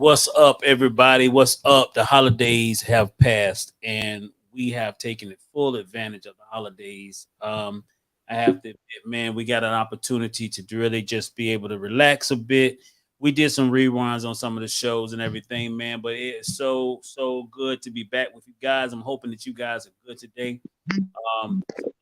What's up, everybody? What's up? The holidays have passed, and we have taken full advantage of the holidays. I have to admit, man, we got an opportunity to really just be able to relax a bit. We did some reruns on some of the shows and everything, man, but it's so good to be back with you guys. I'm hoping that you guys are good today. It's a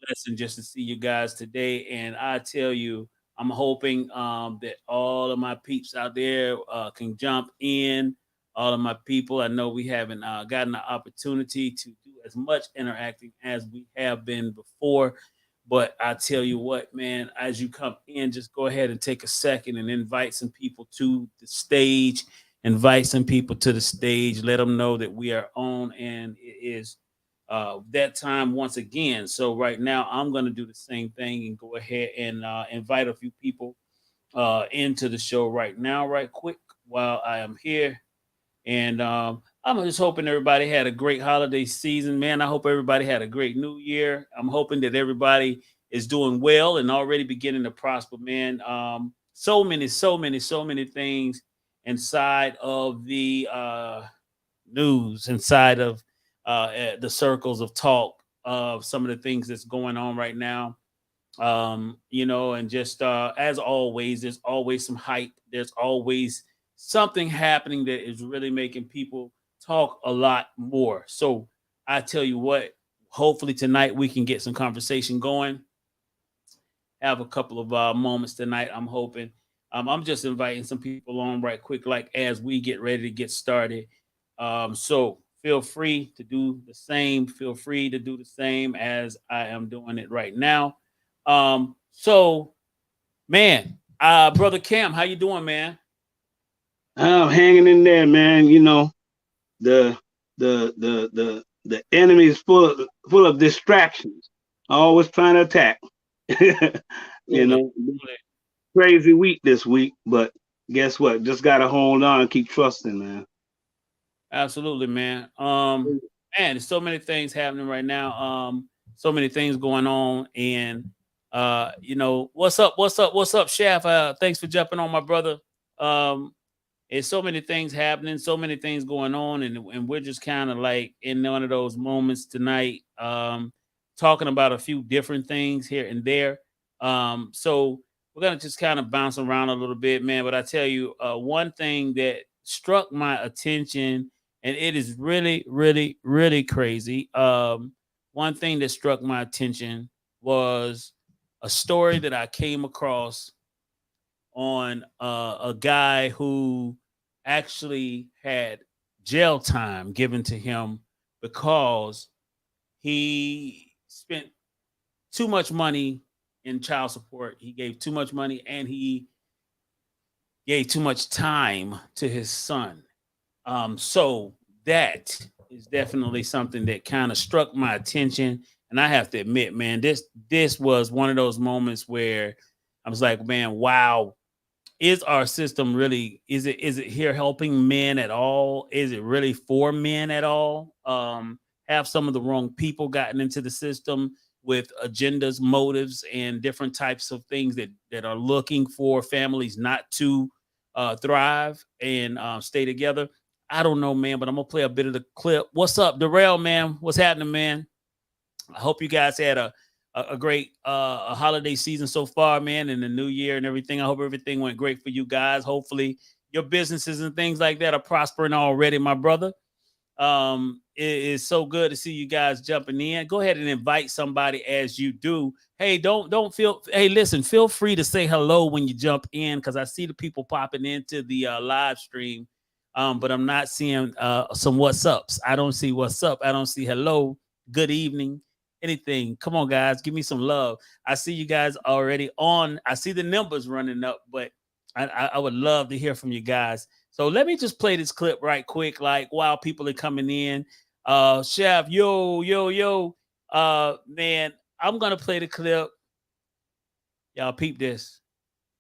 blessing just to see you guys today. And I tell you, I'm hoping that all of my peeps out there can jump in. All of my people, I know we haven't gotten the opportunity to do as much interacting as we have been before. But I tell you what, man, as you come in, just go ahead and take a second and invite some people to the stage. Invite some people to the stage. Let them know that we are on and it is that time once again. So right now, I'm going to do the same thing and go ahead and invite a few people into the show right now, right quick, while I am here. And I'm just hoping everybody had a great holiday season, man. I hope everybody had a great new year. I'm hoping that everybody is doing well and already beginning to prosper, man. So many things inside of the news, inside of the circles of talk of some of the things that's going on right now. And just as always, there's always some hype. There's always something happening that is really making people talk a lot more. So I tell you what, hopefully tonight we can get some conversation going. Have a couple of moments tonight. I'm hoping. I'm just inviting some people on right quick, like as we get ready to get started. So feel free to do the same. Feel free to do the same as I am doing it right now. So man, brother Cam, how you doing, man? I'm hanging in there, man. The the enemy is full of distractions. Always trying to attack. you Absolutely. know, crazy week this week, but guess what? Just gotta hold on and keep trusting, man. Absolutely, man. Man, there's so many things happening right now. So many things going on, and what's up, Chef? Thanks for jumping on, my brother. Um, There's so many things happening, so many things going on, and we're just kind of like in one of those moments tonight, talking about a few different things here and there. So we're gonna just kind of bounce around a little bit, man. But I tell you, one thing that struck my attention, and it is really, really, really crazy. One thing that struck my attention was a story that I came across on a guy who actually had jail time given to him because he spent too much money in child support. He gave too much money and he gave too much time to his son. So that is definitely something that kind of struck my attention. And I have to admit, man, this was one of those moments where I was like, man, wow, is our system really is it here helping men at all? Is it really for men at all? Have some of the wrong people gotten into the system with agendas, motives, and different types of things that are looking for families not to thrive and stay together? I don't know, man, but I'm gonna play a bit of the clip. What's up, Darrell, man? What's happening, man? I hope you guys had a great a holiday season so far, man, and the new year and everything. I hope everything went great for you guys. Hopefully, your businesses and things like that are prospering already, my brother. It is so good to see you guys jumping in. Go ahead and invite somebody as you do. Hey, don't feel. Hey, listen, feel free to say hello when you jump in because I see the people popping into the live stream. But I'm not seeing some what's ups. I don't see what's up. I don't see hello, good evening, anything. Come on, guys, give me some love. I see you guys already on. I see the numbers running up, but I would love to hear from you guys. So let me just play this clip right quick, like while people are coming in. Chef, yo, man, I'm gonna play the clip. Y'all peep this.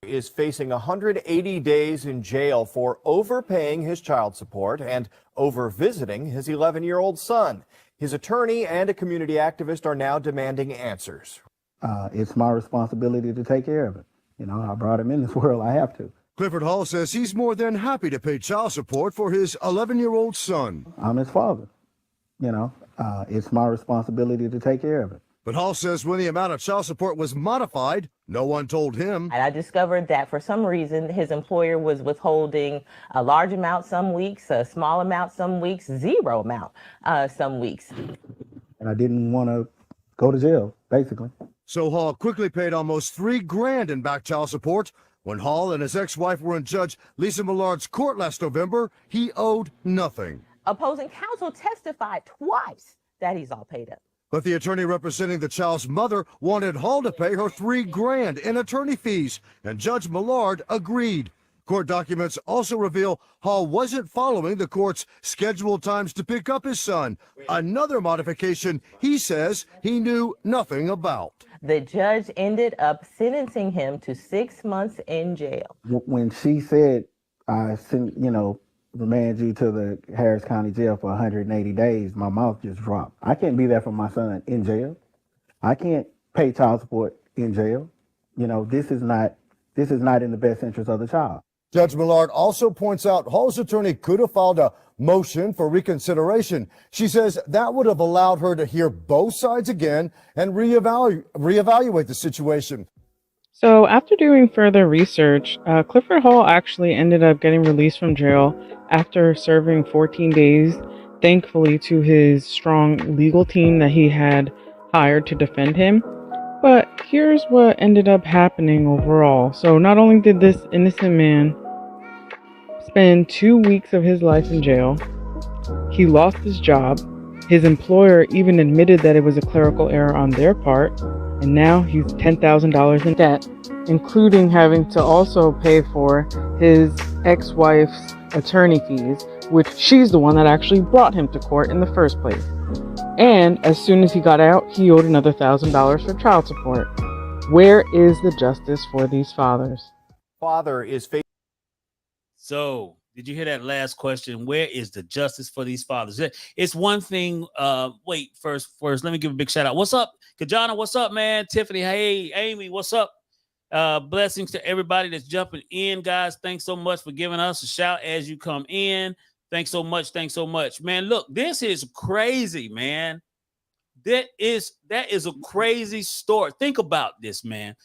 Is facing 180 days in jail for overpaying his child support and over visiting his 11-year-old son. His attorney and a community activist are now demanding answers. It's my responsibility to take care of it. I brought him in this world. I have to. Clifford Hall says he's more than happy to pay child support for his 11-year-old son. I'm his father. You know, it's my responsibility to take care of it. But Hall says when the amount of child support was modified, no one told him. And I discovered that for some reason, his employer was withholding a large amount some weeks, a small amount some weeks, zero amount some weeks. And I didn't want to go to jail, basically. So Hall quickly paid almost $3 grand in back child support. When Hall and his ex-wife were in Judge Lisa Millard's court last November, he owed nothing. Opposing counsel testified twice that he's all paid up. But the attorney representing the child's mother wanted Hall to pay her $3 grand in attorney fees, and Judge Millard agreed. Court documents also reveal Hall wasn't following the court's scheduled times to pick up his son, another modification he says he knew nothing about. The judge ended up sentencing him to 6 months in jail. When she said, I sent, remand you to the Harris County Jail for 180 days, my mouth just dropped. I can't be there for my son in jail. I can't pay child support in jail. This is not in the best interest of the child. Judge Millard also points out Hall's attorney could have filed a motion for reconsideration. She says that would have allowed her to hear both sides again and reevaluate the situation. So after doing further research, Clifford Hall actually ended up getting released from jail after serving 14 days, thankfully to his strong legal team that he had hired to defend him. But here's what ended up happening overall. So not only did this innocent man spend 2 weeks of his life in jail, he lost his job. His employer even admitted that it was a clerical error on their part, and now he's $10,000 in debt, including having to also pay for his ex-wife's attorney fees, which she's the one that actually brought him to court in the first place. And as soon as he got out, he owed another $1,000 for child support. Where is the justice for these fathers? Father is facing. So, did you hear that last question? Where is the justice for these fathers? It's one thing. Wait, first, let me give a big shout out. What's up, Kajana? What's up, man? Tiffany, hey, Amy, what's up? Blessings to everybody that's jumping in, guys. Thanks so much for giving us a shout as you come in. Thanks so much. Man, look, this is crazy, man. That is a crazy story. Think about this, man.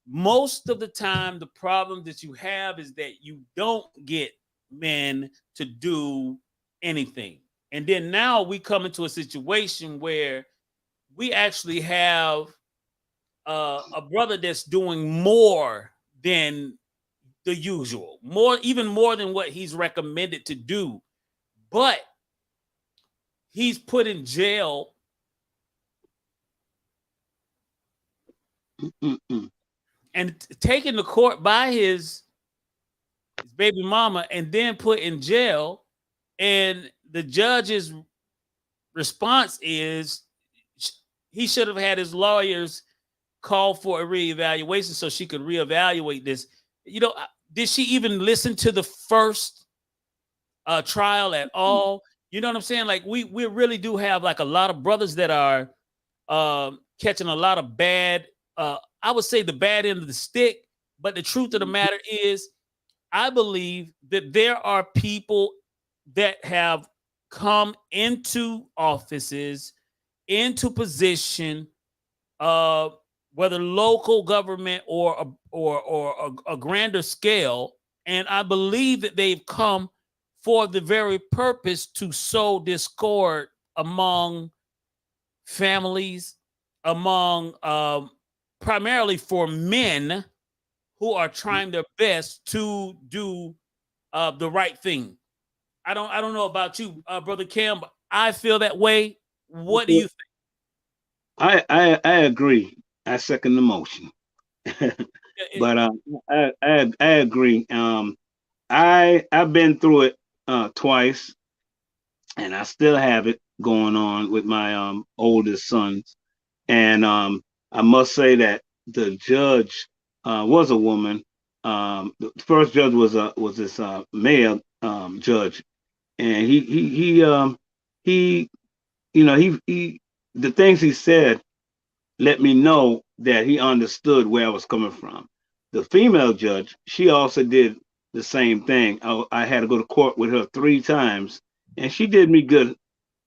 Most of the time, the problem that you have is that you don't get men to do anything. And then now we come into a situation where we actually have a brother that's doing more than the usual, even more than what he's recommended to do. But he's put in jail and taken to court by his baby mama and then put in jail. And the judge's response is he should have had his lawyers call for a reevaluation so she could reevaluate this. Did she even listen to the first trial at all? You know what I'm saying? Like we really do have like a lot of brothers that are catching a lot of bad, I would say the bad end of the stick. But the truth of the matter is, I believe that there are people that have come into offices, into position, whether local government or a grander scale, and I believe that they've come for the very purpose to sow discord among families, among primarily for men who are trying their best to do the right thing. I don't know about you, Brother Cam, but I feel that way. What do you think? I agree. I second the motion. But I agree. I've been through it twice, and I still have it going on with my oldest sons. And I must say that the judge was a woman. The first judge was this male judge, and he the things he said let me know that he understood where I was coming from. The female judge, she also did the same thing. I had to go to court with her 3 times, and she did me good.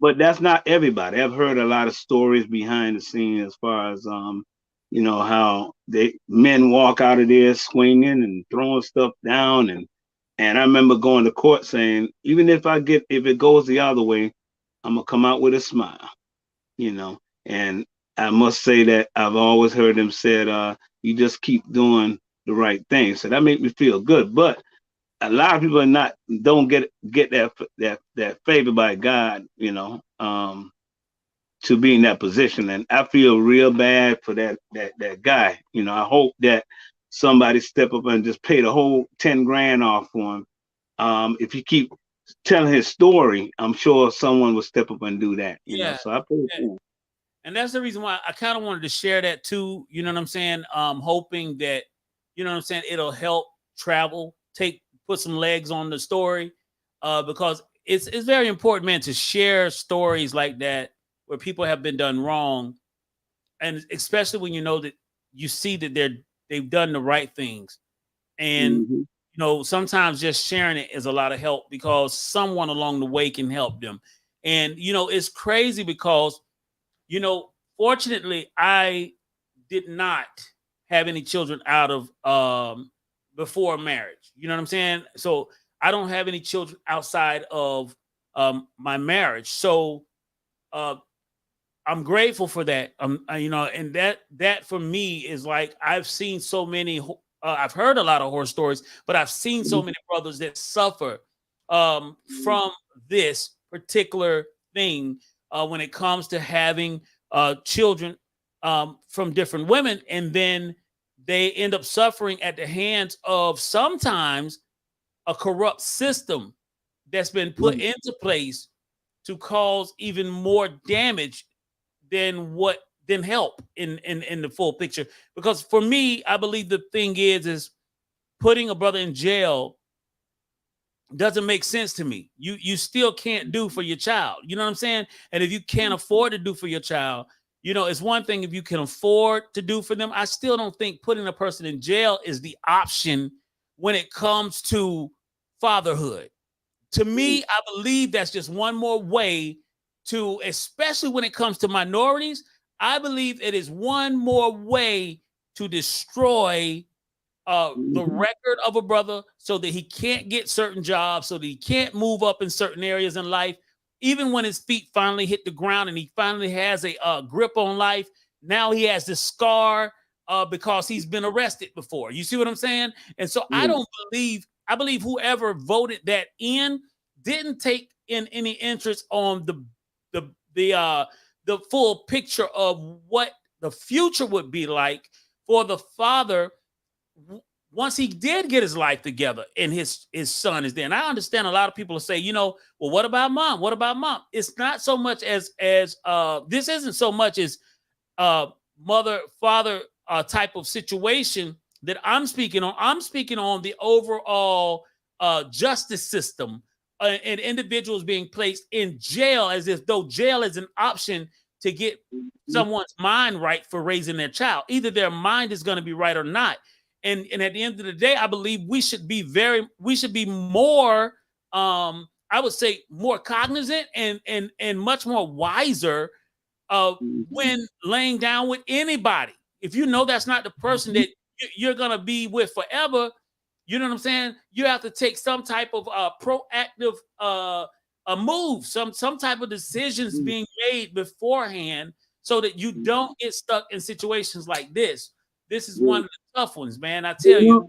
But that's not everybody. I've heard a lot of stories behind the scenes as far as how men walk out of there swinging and throwing stuff down, and I remember going to court saying, even if it goes the other way, I'm gonna come out with a smile, And I must say that I've always heard them said, you just keep doing the right thing. So that made me feel good. But a lot of people don't get that favor by God, to be in that position. And I feel real bad for that guy. I hope that somebody step up and just pay the whole 10 grand off for him. If you keep telling his story, I'm sure someone will step up and do that. So I pray for him. And that's the reason why I kind of wanted to share that too. You know what I'm saying? Hoping that, it'll help travel, put some legs on the story, because it's very important, man, to share stories like that where people have been done wrong, and especially when that you see that they've done the right things, and sometimes just sharing it is a lot of help because someone along the way can help them. And it's crazy because fortunately I did not have any children out of before marriage. You know what I'm saying? So I don't have any children outside of my marriage. So I'm grateful for that. And that for me is like, I've seen so many, I've heard a lot of horror stories, but I've seen so many brothers that suffer from this particular thing when it comes to having children from different women, and then they end up suffering at the hands of sometimes a corrupt system that's been put into place to cause even more damage than help in the full picture. Because for me, I believe the thing is putting a brother in jail doesn't make sense to me. You still can't do for your child. You know what I'm saying? And if you can't afford to do for your child, it's one thing if you can afford to do for them. I still don't think putting a person in jail is the option when it comes to fatherhood. To me, I believe that's just one more way to, especially when it comes to minorities, I believe it is one more way to destroy the record of a brother so that he can't get certain jobs, so that he can't move up in certain areas in life. Even when his feet finally hit the ground and he finally has a grip on life, now he has this scar because he's been arrested before. You see what I'm saying? And so I believe whoever voted that in didn't take in any interest on the full picture of what the future would be like for the father once he did get his life together and his son is there. And I understand a lot of people say, well, what about mom? What about mom? It's not so much as this isn't so much as mother, father type of situation that I'm speaking on. I'm speaking on the overall justice system and individuals being placed in jail as if though jail is an option to get someone's mind right for raising their child. Either their mind is going to be right or not. And at the end of the day, I believe we should be more, I would say more cognizant and much more wiser when laying down with anybody. If you know that's not the person that you're going to be with forever, you know what I'm saying? You have to take some type of proactive a move, some type of decisions being made beforehand so that you don't get stuck in situations like this. This is one of the tough ones, man. I tell you.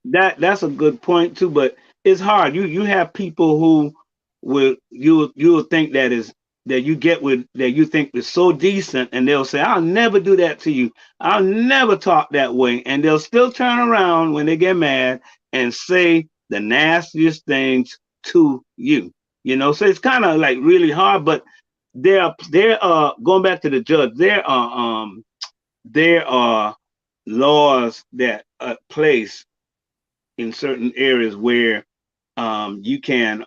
That's a good point too, but it's hard. You have people who you'll think that you get with that you think is so decent, and they'll say, I'll never do that to you. I'll never talk that way. And they'll still turn around when they get mad and say the nastiest things to you. So it's kind of like really hard, but there are going back to the judge, there are laws that are placed in certain areas where you can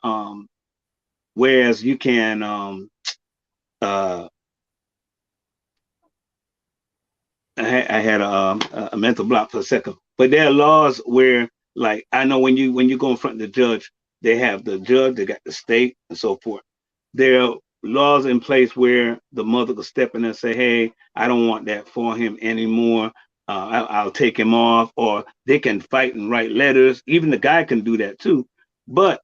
I had a mental block for a second. But there are laws where, like, I know when you go in front of the judge, they have the judge, they got the state, and so forth. There are laws in place where the mother could step in and say, "Hey, I don't want that for him anymore. I'll take him off," or they can fight and write letters. Even the guy can do that too. But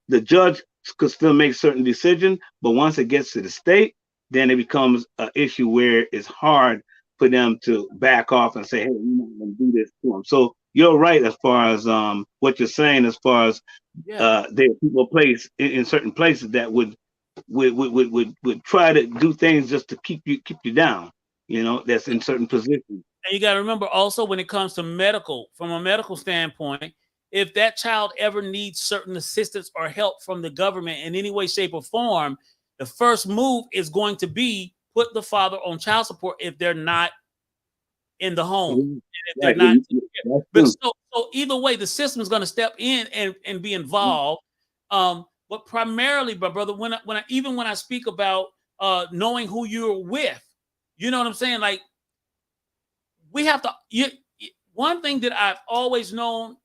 the judge could still make certain decisions. But once it gets to the state, then it becomes an issue where it's hard for them to back off and say, "Hey, we're not going to do this to him." So you're right as far as what you're saying, as far as Yeah. there are people place in certain places that would try to do things just to keep you down. You know, that's in certain positions. And you got to remember also when it comes to medical, from a medical standpoint, if that child ever needs certain assistance or help from the government in any way, shape, or form, the first move is going to be put the father on child support if they're not in the home. And if they're Right. not, but so either way, the system is going to step in and be involved. But primarily, my brother, when I speak about knowing who you're with, you know what I'm saying? Like, we have to. One thing that I've always known,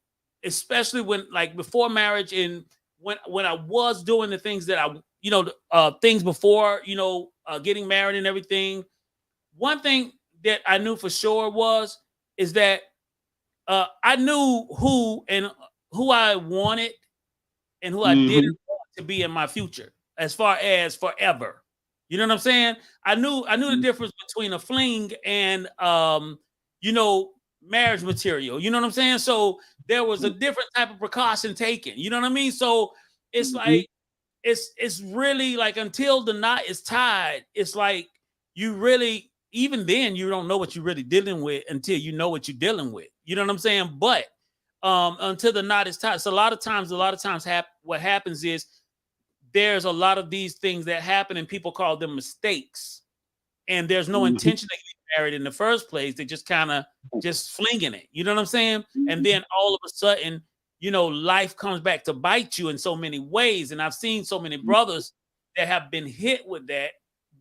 especially when, like, before marriage and when I was doing the things that things before, getting married and everything. One thing that I knew for sure is that I knew who I wanted and who I didn't want to be in my future, as far as forever. You know what I'm saying? I knew the difference between a fling and marriage material. You know what I'm saying? So there was a different type of precaution taken. You know what I mean? So it's like it's really like, until the knot is tied, it's like you really, even then, you don't know what you're really dealing with until you know what you're dealing with. You know what I'm saying? But until the knot is tied. So a lot of times what happens is there's a lot of these things that happen and people call them mistakes. And there's no intention to get married in the first place. They just kind of just flinging it. You know what I'm saying? And then all of a sudden, life comes back to bite you in so many ways. And I've seen so many brothers that have been hit with that.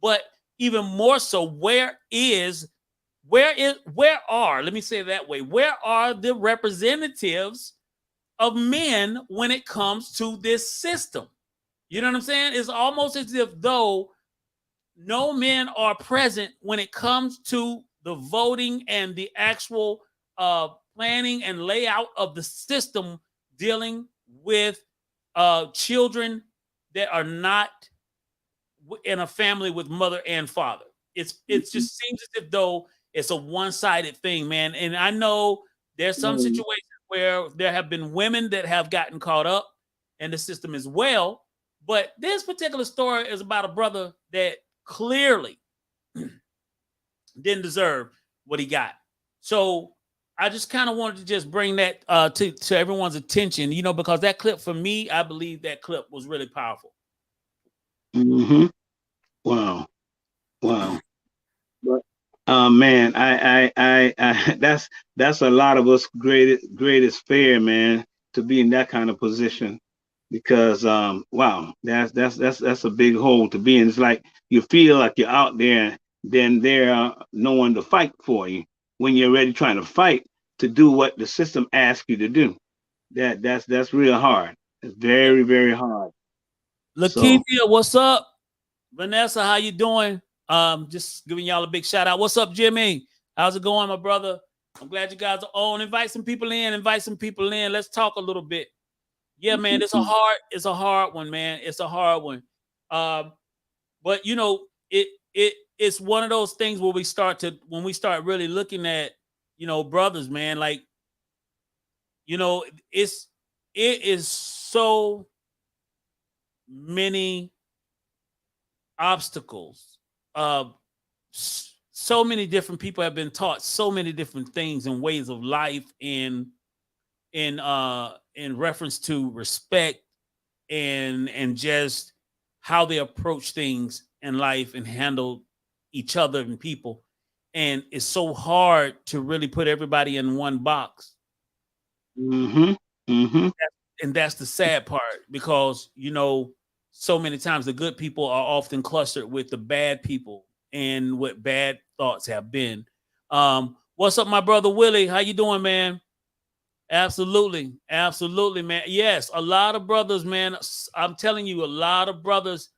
But even more so, where are, let me say it that way, where are the representatives of men when it comes to this system? You know what I'm saying? It's almost as if though no men are present when it comes to the voting and the actual planning and layout of the system dealing with children that are not in a family with mother and father. It just seems as if though it's a one-sided thing, man. And I know there's some situations where there have been women that have gotten caught up in the system as well. But this particular story is about a brother that clearly didn't deserve what he got. So I just kind of wanted to just bring that to everyone's attention, because that clip, for me, I believe that clip was really powerful. Wow. But man, I that's a lot of us greatest fear, man, to be in that kind of position. Because wow, that's a big hole to be in. It's like you feel like you're out there, then there are no one to fight for you when you're ready trying to fight to do what the system asks you to do. That's real hard. It's very, very hard. Lakeithia, what's up? Vanessa, how you doing? Just giving y'all a big shout out. What's up, Jimmy? How's it going, my brother? I'm glad you guys are on. Invite some people in. Let's talk a little bit. Yeah, man, it's a hard one, man. It's a hard one. But it's one of those things where when we start really looking at, brothers, man, like, it is so many obstacles. So many different people have been taught so many different things and ways of life in reference to respect and just how they approach things in life and handle each other and people. And it's so hard to really put everybody in one box. And that's the sad part, because, so many times the good people are often clustered with the bad people and what bad thoughts have been. What's up, my brother Willie? How you doing, man? Absolutely, absolutely, man. Yes, a lot of brothers, man. I'm telling you, a lot of brothers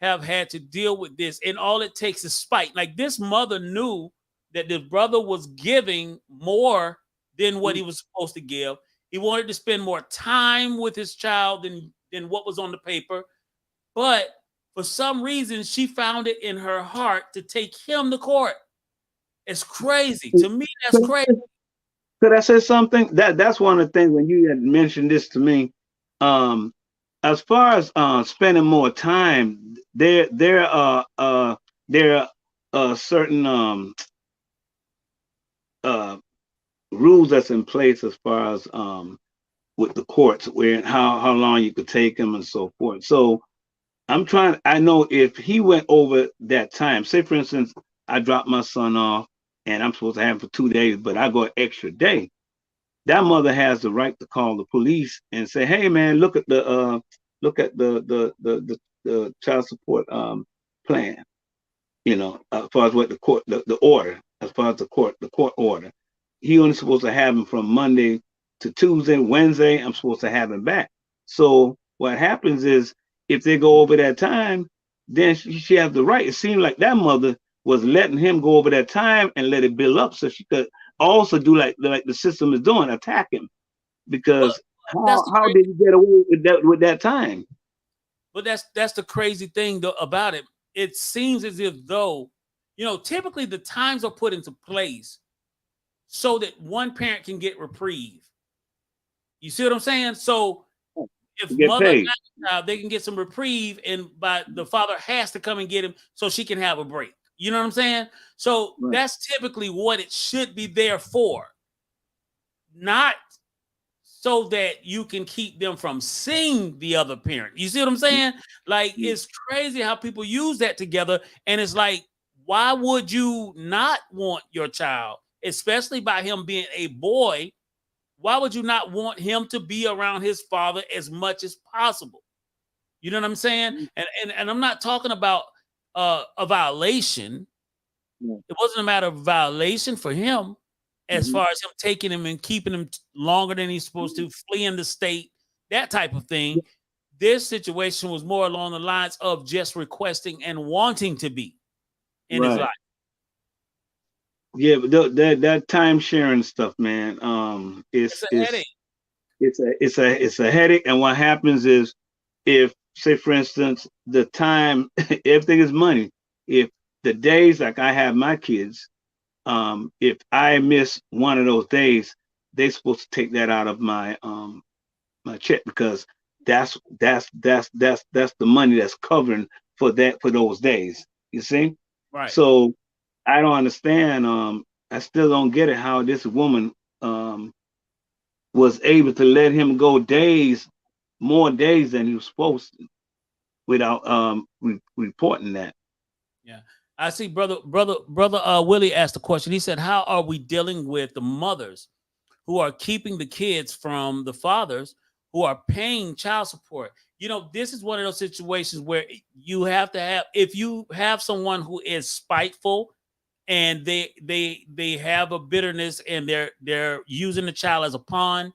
have had to deal with this, and all it takes is spite. Like this mother knew that this brother was giving more than what he was supposed to give. He wanted to spend more time with his child than what was on the paper, but for some reason, she found it in her heart to take him to court. It's crazy. To me, that's crazy. Could I say something? That's one of the things when you had mentioned this to me. As far as spending more time, there are certain rules that's in place as far as with the courts, where how long you could take them and so forth. So I know if he went over that time, say for instance, I dropped my son off and I'm supposed to have him for 2 days, but I go an extra day. That mother has the right to call the police and say, "Hey, man, look at the child support plan. You know, as far as what the court, the order, as far as the court order, he only supposed to have him from Monday to Tuesday. Wednesday, I'm supposed to have him back. So what happens is, if they go over that time, then she has the right. It seemed like that mother was letting him go over that time and let it build up so she could also do like the system is doing, attack him. Because how did he get away with that time? But that's the crazy thing about it. It seems as if though, typically the times are put into place so that one parent can get reprieve. You see what I'm saying? So if mother got the child, they can get some reprieve, and the father has to come and get him so she can have a break. You know what I'm saying? So that's typically what it should be there for. Not so that you can keep them from seeing the other parent. You see what I'm saying? Like, it's crazy how people use that together. And it's like, why would you not want your child, especially by him being a boy? Why would you not want him to be around his father as much as possible? You know what I'm saying? And I'm not talking about a violation. It wasn't a matter of violation for him as far as him taking him and keeping him longer than he's supposed to, fleeing the state, that type of thing. This situation was more along the lines of just requesting and wanting to be in his life. Yeah, but that time sharing stuff, man, it's a headache. It's a headache. And what happens is, if, say for instance, the time, everything is money. If the days, like I have my kids, if I miss one of those days, they're supposed to take that out of my my check, because that's the money that's covering for those days. You see? Right. So I don't understand. I still don't get it how this woman was able to let him go more days than he was supposed to, without reporting that. Yeah. I see brother Willie asked the question. He said, how are we dealing with the mothers who are keeping the kids from the fathers who are paying child support? This is one of those situations where you have to have, if you have someone who is spiteful and they have a bitterness and they're using the child as a pawn,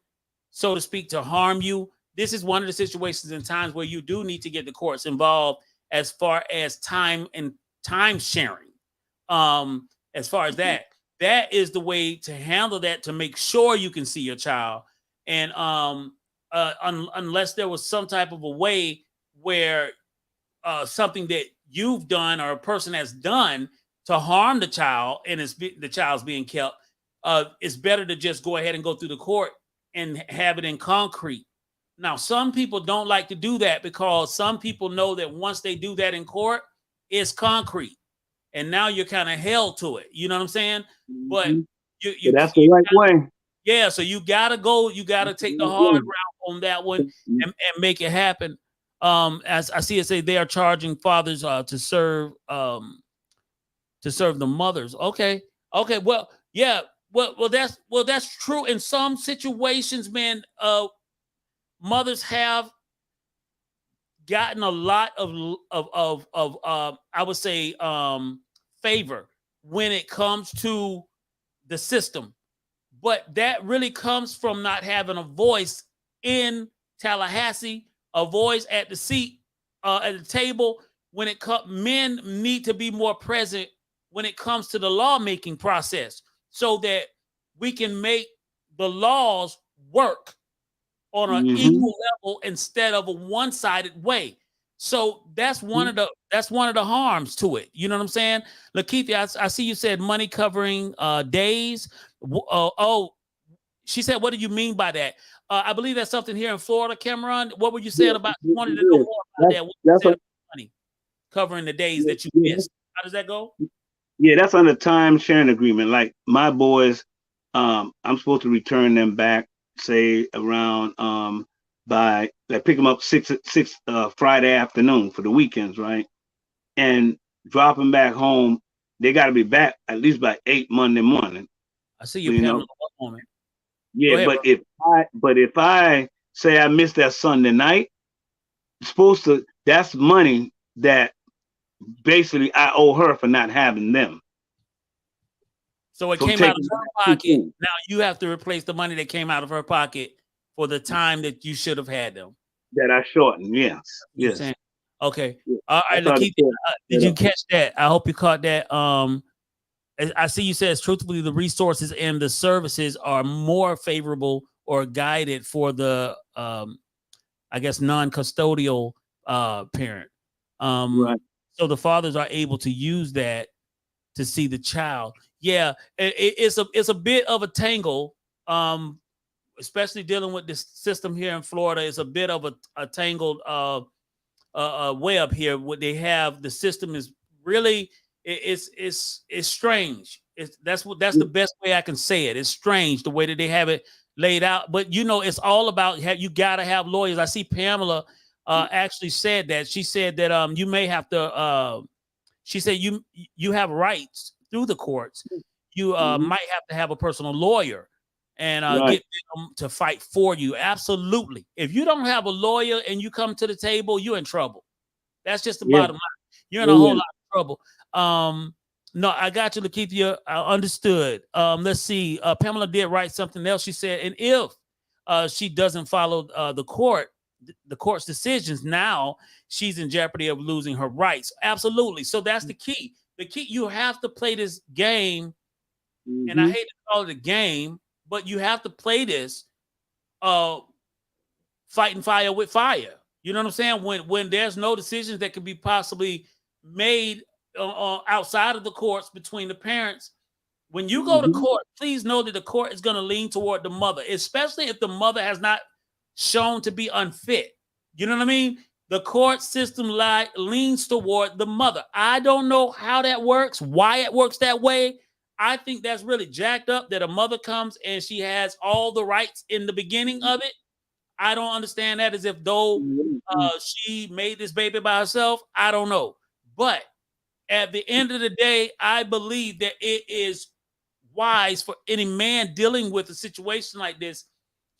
so to speak, to harm you. This is one of the situations and times where you do need to get the courts involved as far as time sharing. As far as that is the way to handle that, to make sure you can see your child. And unless there was some type of a way where something that you've done or a person has done to harm the child and the child's being kept, it's better to just go ahead and go through the court and have it in concrete. Now, some people don't like to do that because some people know that once they do that in court, it's concrete. And now you're kind of held to it. You know what I'm saying? But that's the right way. Yeah, so you gotta go. You gotta take the hard route on that one and make it happen. As I see it say, they are charging fathers to serve the mothers. Okay. Well, yeah. Well, that's true in some situations, man. Mothers have gotten a lot of I would say favor when it comes to the system. But that really comes from not having a voice in Tallahassee, a voice at the seat, at the table. When it comes, men need to be more present when it comes to the lawmaking process, so that we can make the laws work on an equal level instead of a one-sided way. So that's one of the harms to it. You know what I'm saying? Lakeithia, I see you said money covering days. She said, what do you mean by that? I believe that's something here in Florida, Cameron. What were you saying about? You wanted to know more about that. What you said money covering the days that you missed. How does that go? Yeah, that's on the time sharing agreement. Like my boys, I'm supposed to return them back, say around by I pick them up six Friday afternoon for the weekends, right? And drop them back home. They got to be back at least by 8 Monday morning. I see you, Pamela. One moment. Yeah, ahead, but if I say I missed that Sunday night, that's money that basically I owe her for not having them. So it came out of her pocket. Now you have to replace the money that came out of her pocket for the time that you should have had them. That I shortened, yes. Okay. Yeah. All right, Lakeithia, did you catch that? I hope you caught that. I see you says truthfully the resources and the services are more favorable or guided for the I guess non-custodial parent. Right. So the fathers are able to use that to see the child. Yeah, it's a bit of a tangle, especially dealing with this system here in Florida. It's a bit of a tangled web here. What they have, the system is really it's strange. That's the best way I can say it. It's strange the way that they have it laid out. But you know, it's all about you got to have lawyers. I see Pamela actually said that. She said that you may have to. She said you have rights through the courts. You might have to have a personal lawyer and get them to fight for you. Absolutely. If you don't have a lawyer and you come to the table, you're in trouble. That's just the bottom line. You're in a whole lot of trouble. No, I got you, Lakeithia. I understood. Let's see. Pamela did write something else. She said, and if she doesn't follow the court's decisions, now she's in jeopardy of losing her rights. Absolutely. So that's the key. The key, you have to play this game, and I hate to call it a game, but you have to play this fighting fire with fire. You know what I'm saying? When there's no decisions that can be possibly made outside of the courts between the parents, when you go to court, please know that the court is going to lean toward the mother, especially if the mother has not shown to be unfit. You know what I mean? The court system leans toward the mother. I don't know how that works, why it works that way. I think that's really jacked up that a mother comes and she has all the rights in the beginning of it. I don't understand that, as if though she made this baby by herself. I don't know. But at the end of the day, I believe that it is wise for any man dealing with a situation like this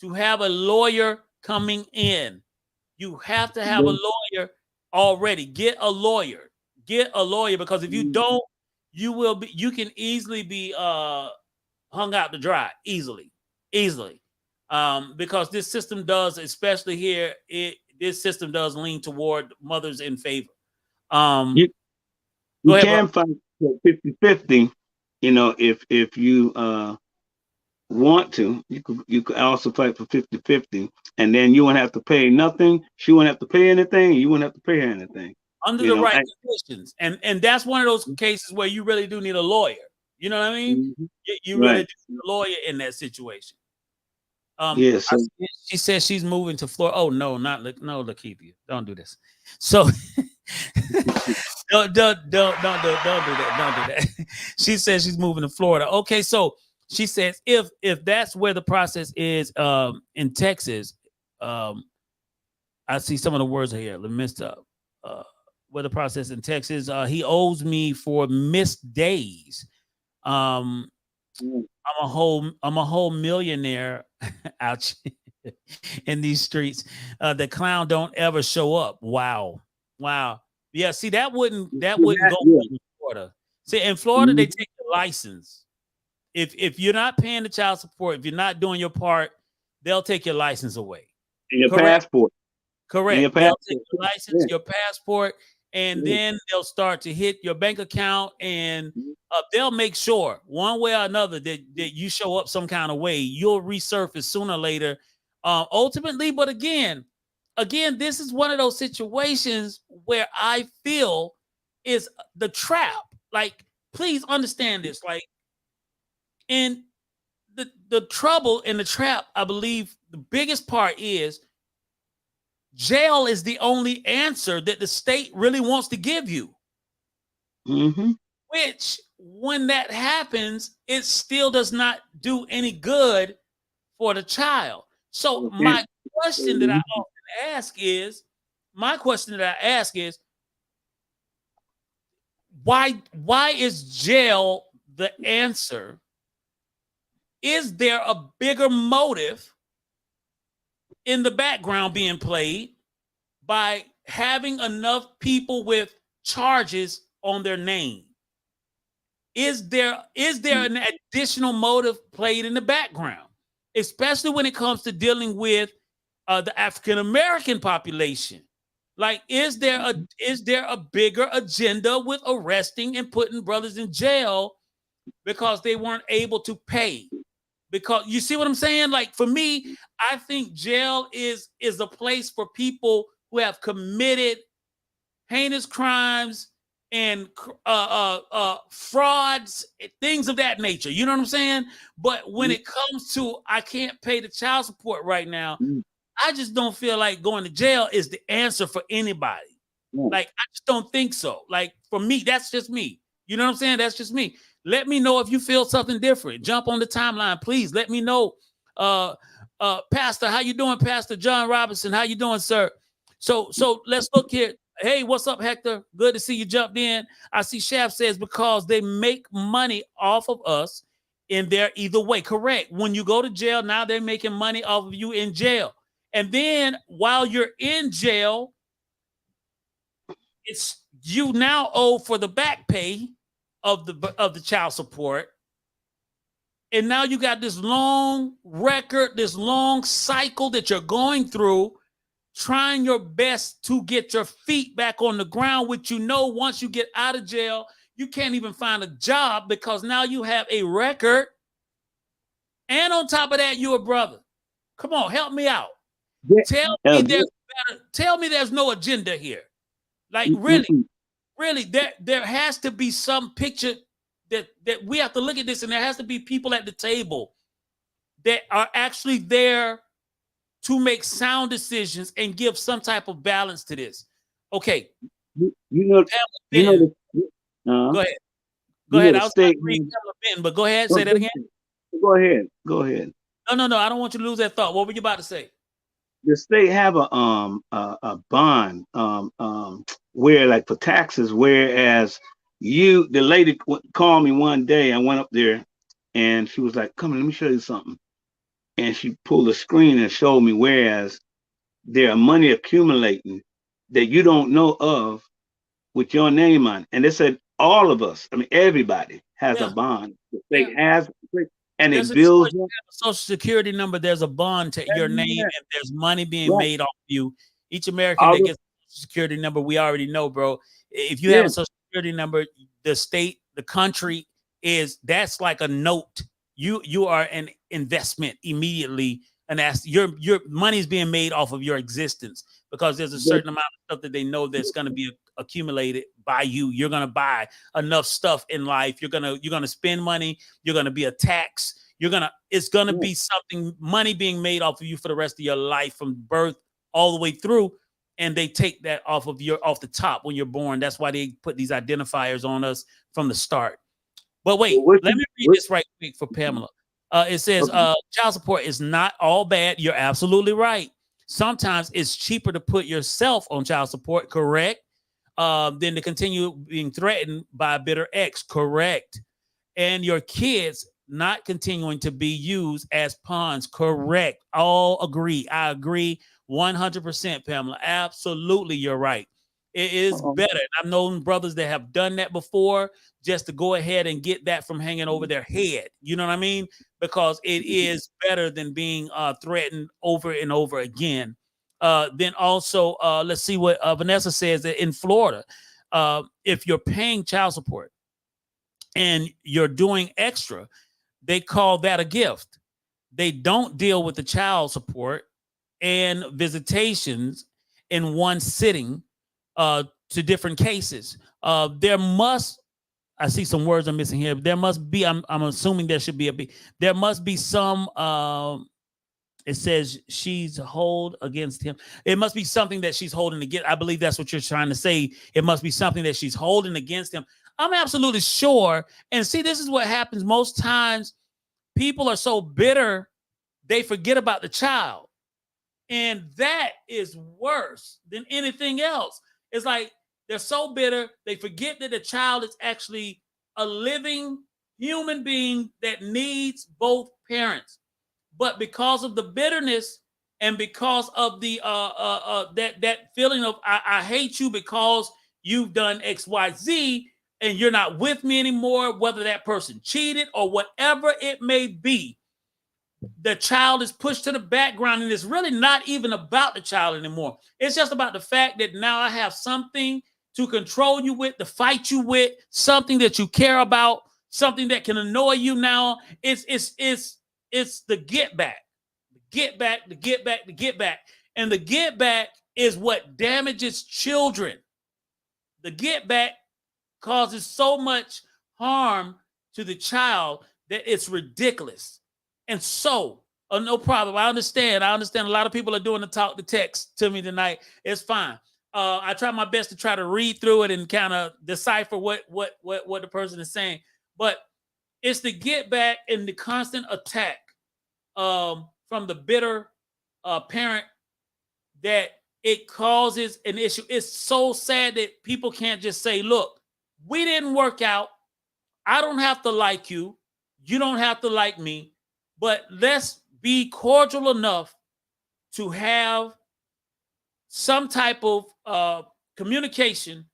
to have a lawyer coming in. You have to have a lawyer already. Get a lawyer. Get a lawyer, because if you don't, you can easily be hung out to dry easily. Because this system does, especially here, this system does lean toward mothers in favor. You can fight for 50-50, you know, if you want to. You could also fight for 50-50, and then you won't have to pay nothing. She won't have to pay anything. You won't have to pay her anything. Under the right conditions. And that's one of those cases where you really do need a lawyer. You know what I mean? You really do need a lawyer in that situation. Yes. She says she's moving to Florida. Oh no, Lakeithia. Don't do this. So don't do that. Don't do that. She says she's moving to Florida. Okay, so she says if that's where the process is in Texas, I see some of the words here. Let me messed up. Where the process in Texas, he owes me for missed days. I'm a whole millionaire out in these streets. The clown don't ever show up. Wow. Yeah, see, that wouldn't go in Florida. See, in Florida, they take the license. If you're not paying the child support, if you're not doing your part, they'll take your license away. And your Correct. passport. Correct. And your They'll take passport. your license, Yeah. your passport, and Yeah. then they'll start to hit your bank account, and Mhm. they'll make sure one way or another that you show up some kind of way. You'll resurface sooner or later. Ultimately, but again, this is one of those situations where I feel is the trap. Like, please understand this. Like, and the trouble in the trap, I believe the biggest part is jail is the only answer that the state really wants to give you. Mm-hmm. Which, when that happens, it still does not do any good for the child. So my question that I often ask is, why is jail the answer? Is there a bigger motive in the background being played by having enough people with charges on their name? Is there an additional motive played in the background, especially when it comes to dealing with the African American population? Like, is there a bigger agenda with arresting and putting brothers in jail because they weren't able to pay? Because you see what I'm saying? Like, for me, I think jail is a place for people who have committed heinous crimes and frauds, things of that nature. You know what I'm saying? But when it comes to, I can't pay the child support right now, I just don't feel like going to jail is the answer for anybody. Like, I just don't think so. Like, for me, that's just me. You know what I'm saying? That's just me. Let me know if you feel something different. Jump on the timeline, please. Let me know. Pastor, how you doing? Pastor John Robinson, how you doing, sir? So let's look here. Hey, what's up, Hector? Good to see you jumped in. I see Shaft says because they make money off of us in there either way. Correct. When you go to jail, now they're making money off of you in jail. And then while you're in jail, it's you now owe for the back pay of the child support. And now you got this long record, this long cycle that you're going through, trying your best to get your feet back on the ground, which, you know, once you get out of jail, you can't even find a job because now you have a record. And on top of that, you're a brother. Come on, help me out. Tell me there's no agenda here. Like, really, there has to be some picture that we have to look at this, and there has to be people at the table that are actually there to make sound decisions and give some type of balance to this. Okay. Go ahead. Go ahead. I was reading Benton, but go ahead. Say that again. Go ahead. No. I don't want you to lose that thought. What were you about to say? The state have a bond where, like, for taxes, whereas the lady called me one day. I went up there and she was like, "Come on, let me show you something." And she pulled a screen and showed me, whereas there are money accumulating that you don't know of with your name on it. And they said all of us, I mean, everybody has a bond. The state has, and it builds a social security number. There's a bond to your name, and there's money being made off you. Each American that gets a social security number, we already know, bro. If you have a social security number, the state, the country that's like a note. You are an investment immediately, and that's your money is being made off of your existence, because there's a certain amount of stuff that they know that's going to be accumulated by you. You're going to buy enough stuff in life. You're going to spend money. You're going to be a tax. It's going to be something, money being made off of you for the rest of your life, from birth all the way through. And they take that off the top when you're born. That's why they put these identifiers on us from the start. But wait, let me read this right quick for Pamela. It says, child support is not all bad. You're absolutely right. Sometimes it's cheaper to put yourself on child support, correct, than to continue being threatened by a bitter ex, correct, and your kids not continuing to be used as pawns, correct. All agree. I agree 100%, Pamela. Absolutely, you're right. It is better. And I've known brothers that have done that before just to go ahead and get that from hanging over their head. You know what I mean? Because it is better than being threatened over and over again. Then also, let's see what Vanessa says that in Florida, if you're paying child support and you're doing extra, they call that a gift. They don't deal with the child support and visitations in one sitting to different cases. I see some words I'm missing here. There must be, I'm assuming there should be there must be some, it says she's hold against him. It must be something that she's holding against. I believe that's what you're trying to say. It must be something that she's holding against him. I'm absolutely sure. And see, this is what happens most times. People are so bitter, they forget about the child. And that is worse than anything else. It's like they're so bitter, they forget that the child is actually a living human being that needs both parents. But because of the bitterness and because of the that feeling of I hate you because you've done XYZ and you're not with me anymore, whether that person cheated or whatever it may be, the child is pushed to the background, and it's really not even about the child anymore. It's just about the fact that now I have something to control you with, to fight you with, something that you care about, something that can annoy you now. It's the get back, the get back. And the get back is what damages children. The get back causes so much harm to the child that it's ridiculous. And so, no problem. I understand. A lot of people are doing the talk to text to me tonight. It's fine. I try my best to try to read through it and kind of decipher what the person is saying. But it's the get back and the constant attack from the bitter parent that it causes an issue. It's so sad that people can't just say, look, we didn't work out. I don't have to like you. You don't have to like me. But let's be cordial enough to have some type of communication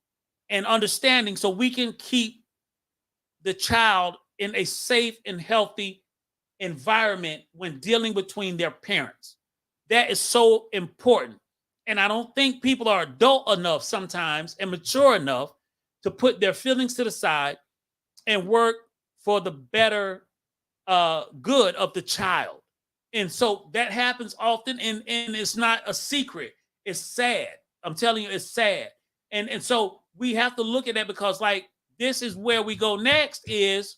and understanding so we can keep the child in a safe and healthy environment when dealing between their parents. That is so important. And I don't think people are adult enough sometimes and mature enough to put their feelings to the side and work for the better good of the child. And so that happens often, and it's not a secret. It's sad. I'm telling you, it's sad. And so we have to look at that, because like this is where we go next is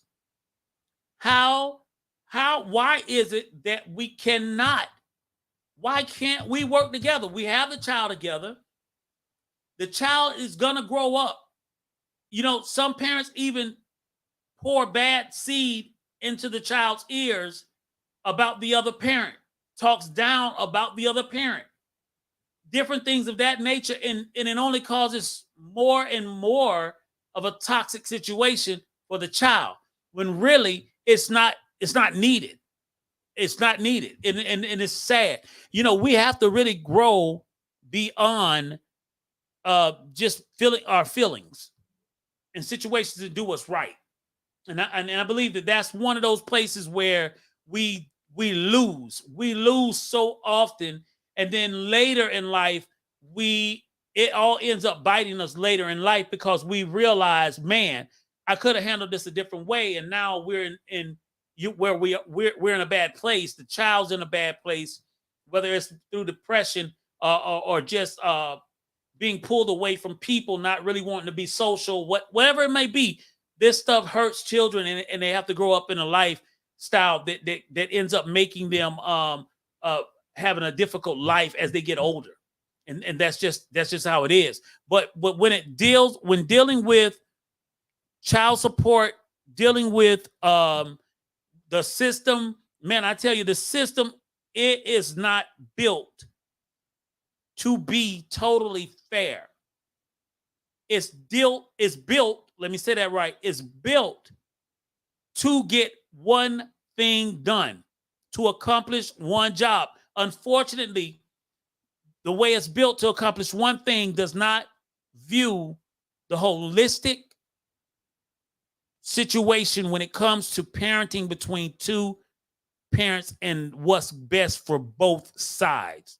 why is it that we cannot, why can't we work together? We have the child together. The child is gonna grow up. You know, some parents even pour bad seed into the child's ears about the other parent, talks down about the other parent, different things of that nature, and it only causes more and more of a toxic situation for the child, when really it's not needed. It's not needed. And it's sad. You know, we have to really grow beyond just feeling our feelings in situations to do what's right. And I believe that that's one of those places where we lose so often, and then later in life it all ends up biting us later in life, because we realize, man, I could have handled this a different way, and now we're we're in a bad place. The child's in a bad place, whether it's through depression or just being pulled away from people, not really wanting to be social, whatever it may be. This stuff hurts children, and they have to grow up in a lifestyle that ends up making them having a difficult life as they get older, and that's just how it is. But when dealing with child support, dealing with the system, man, I tell you, the system, it is not built to be totally fair. It's built. Let me say that right. It's built to get one thing done, to accomplish one job. Unfortunately, the way it's built to accomplish one thing does not view the holistic situation when it comes to parenting between two parents and what's best for both sides.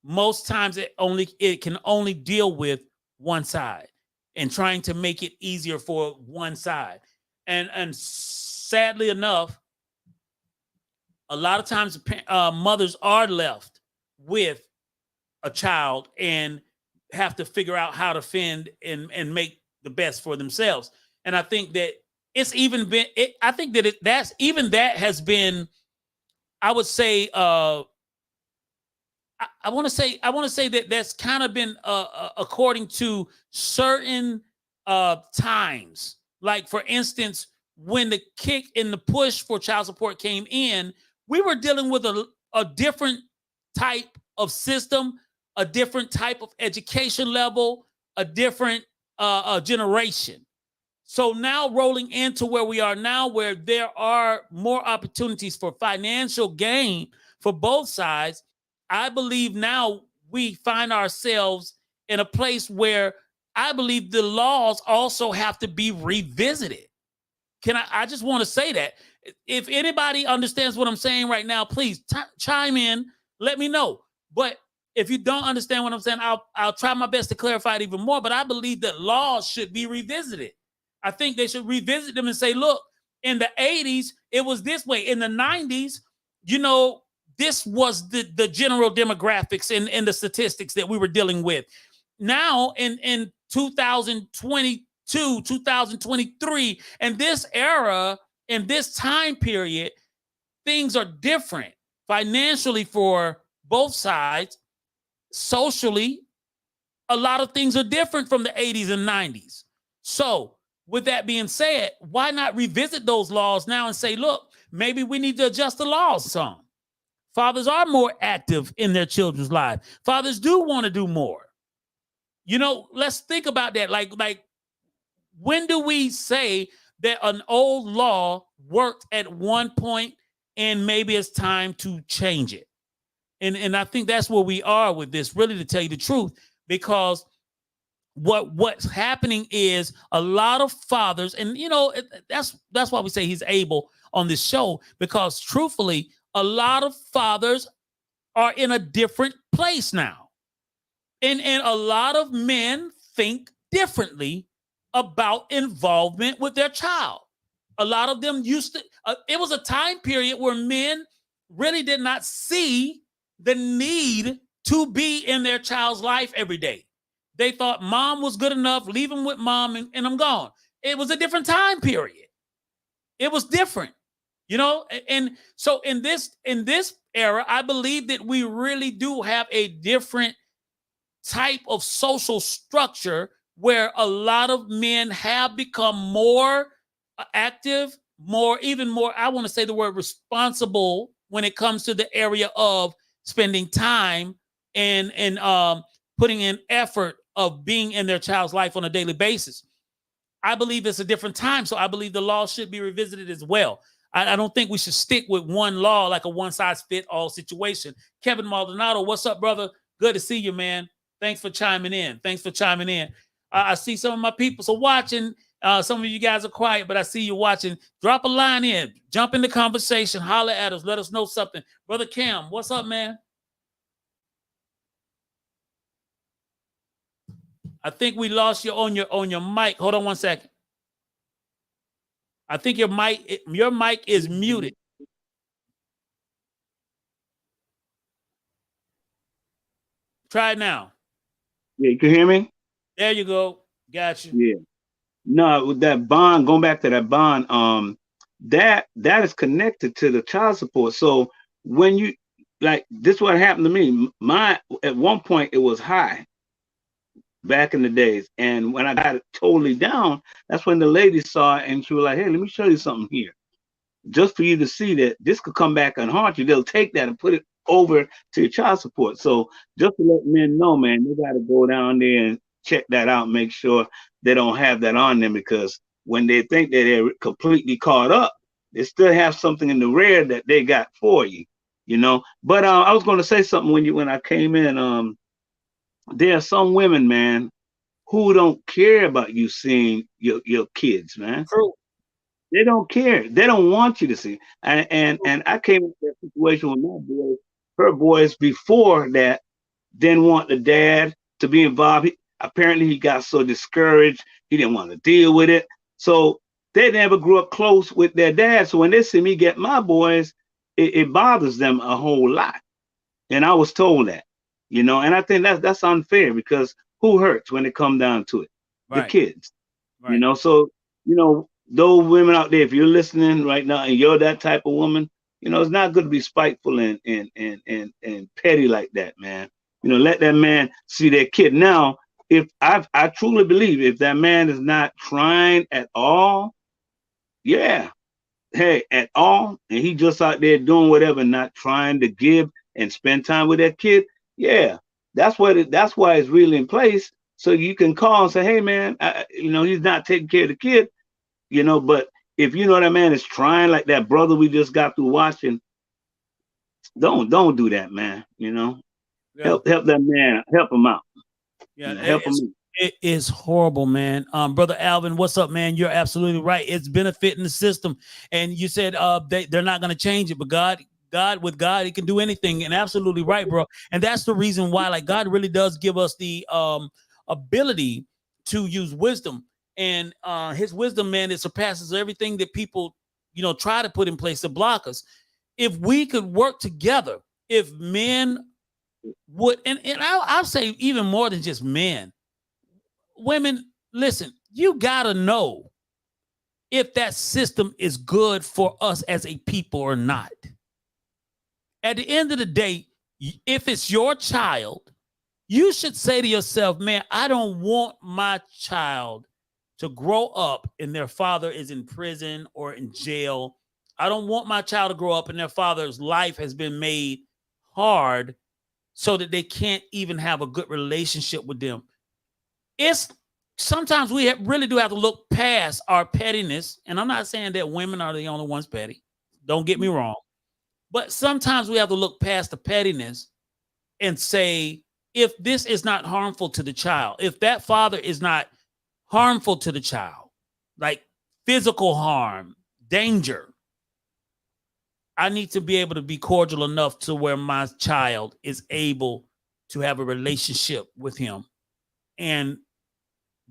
Most times it can only deal with one side and trying to make it easier for one side. And sadly enough, a lot of times mothers are left with a child and have to figure out how to fend and make the best for themselves. And I think that it's even been, I think that that has been, I would say, I want to say that that's kind of been according to certain times. Like, for instance, when the kick and the push for child support came in, we were dealing with a different type of system, a different type of education level, a different generation. So now rolling into where we are now, where there are more opportunities for financial gain for both sides, I believe now we find ourselves in a place where I believe the laws also have to be revisited. I just want to say that. If anybody understands what I'm saying right now, please chime in, let me know. But if you don't understand what I'm saying, I'll try my best to clarify it even more. But I believe that laws should be revisited. I think they should revisit them and say, look, in the 80s, it was this way. In the 90s, this was the general demographics and the statistics that we were dealing with. Now, in 2022, 2023, and this era, in this time period, things are different financially for both sides. Socially, a lot of things are different from the 80s and 90s. So, with that being said, why not revisit those laws now and say, look, maybe we need to adjust the laws some. Fathers are more active in their children's lives. Fathers do want to do more. Let's think about that. Like, when do we say that an old law worked at one point and maybe it's time to change it? And I think that's where we are with this, really, to tell you the truth, because what's happening is a lot of fathers, and that's why we say he's able on this show, because truthfully, a lot of fathers are in a different place now. And a lot of men think differently about involvement with their child. A lot of them used to, it was a time period where men really did not see the need to be in their child's life every day. They thought mom was good enough, leave him with mom and I'm gone. It was a different time period. It was different, and so in this era, I believe that we really do have a different type of social structure where a lot of men have become more active, even more, I want to say the word responsible when it comes to the area of spending time and putting in effort of being in their child's life on a daily basis. I believe it's a different time, so I believe the law should be revisited as well. I don't think we should stick with one law like a one-size-fit-all situation. Kevin Maldonado, what's up, brother? Good to see you, man. Thanks for chiming in. I see some of my people so watching. Some of you guys are quiet, but I see you watching. Drop a line in. Jump in the conversation. Holler at us. Let us know something. Brother Cam, what's up, man? I think we lost you on your mic. Hold on one second. I think your mic is muted. Try it now. Yeah, you can hear me? There you go. Got you. Yeah. No, with that bond, going back to that bond, that is connected to the child support. So when you, like, this is what happened to me. At one point it was high back in the days. And when I got it totally down, that's when the lady saw it and she was like, hey, let me show you something here. Just for you to see that this could come back and haunt you. They'll take that and put it over to your child support. So just to let men know, man, they got to go down there and check that out, make sure they don't have that on them, because when they think that they're completely caught up, they still have something in the rear that they got for you, But I was going to say something when I came in. There are some women, man, who don't care about you seeing your kids, man. True. They don't care. They don't want you to see. And I came into that situation with my boys. Her boys before that didn't want the dad to be involved. Apparently, he got so discouraged, he didn't want to deal with it. So they never grew up close with their dad. So when they see me get my boys, it bothers them a whole lot. And I was told that, you know, and I think that's unfair because who hurts when it comes down to it? The Right. kids, Right. you know. So, you know, those women out there, if you're listening right now and you're that type of woman, you know, it's not good to be spiteful and petty like that, man. You know, let that man see their kid. Now, if I truly believe if that man is not trying at all, yeah, hey, at all, and he just out there doing whatever, not trying to give and spend time with that kid, yeah, that's why it's really in place. So you can call and say, hey man, you know, he's not taking care of the kid, you know, but if you know that man is trying like that brother we just got through watching, don't do that, man. You know, Yeah. help that man, help him out. Yeah. You know, help him. It is horrible, man. Brother Alvin, what's up, man? You're absolutely right. It's benefiting the system. And you said they're not going to change it, but with God, he can do anything. And absolutely right, bro. And that's the reason why, like, God really does give us the ability to use wisdom. And his wisdom, man, it surpasses everything that people, you know, try to put in place to block us. If we could work together, if men would, and I'll say even more than just men, women, listen, you gotta know if that system is good for us as a people or not. At the end of the day, if it's your child, you should say to yourself, man, I don't want my child to grow up and their father is in prison or in jail. I don't want my child to grow up and their father's life has been made hard so that they can't even have a good relationship with them. It's sometimes we really do have to look past our pettiness. And I'm not saying that women are the only ones petty. Don't get me wrong. But sometimes we have to look past the pettiness and say, if this is not harmful to the child, if that father is not harmful to the child, like physical harm, danger, I need to be able to be cordial enough to where my child is able to have a relationship with him and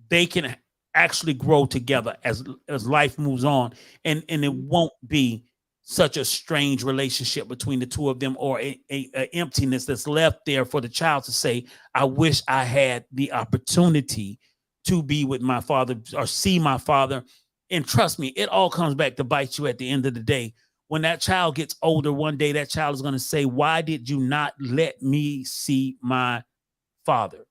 they can actually grow together as life moves on, and it won't be such a strange relationship between the two of them, or a emptiness that's left there for the child to say, I wish I had the opportunity to be with my father or see my father. And trust me, it all comes back to bite you at the end of the day. When that child gets older, one day that child is going to say, why did you not let me see my father?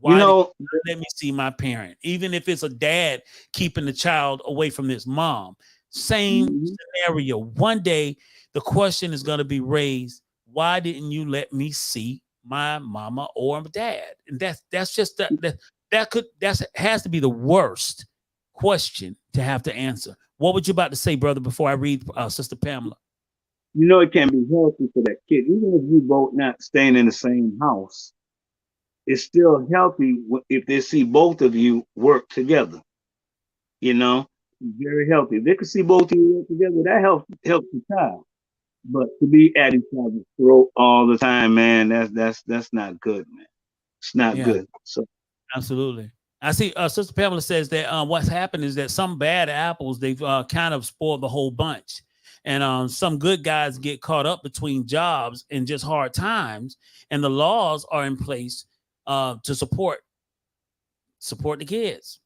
Why You know, did you let me see my parent? Even if it's a dad keeping the child away from his mom. Same scenario. One day the question is going to be raised, why didn't you let me see my mama or my dad? And that's just that has to be the worst question to have to answer. What would you about to say, brother, before I read Sister Pamela? you know, it can be healthy for that kid, even if you both not staying in the same house. It's still healthy if they see both of you work together. You know, very healthy. If they can see both of you work together, that helps the child. But to be at each other's throat all the time, man, that's not good, man. It's not good. So Absolutely. I see Sister Pamela says that what's happened is that some bad apples, they've kind of spoiled the whole bunch. And some good guys get caught up between jobs and just hard times. And the laws are in place to support the kids.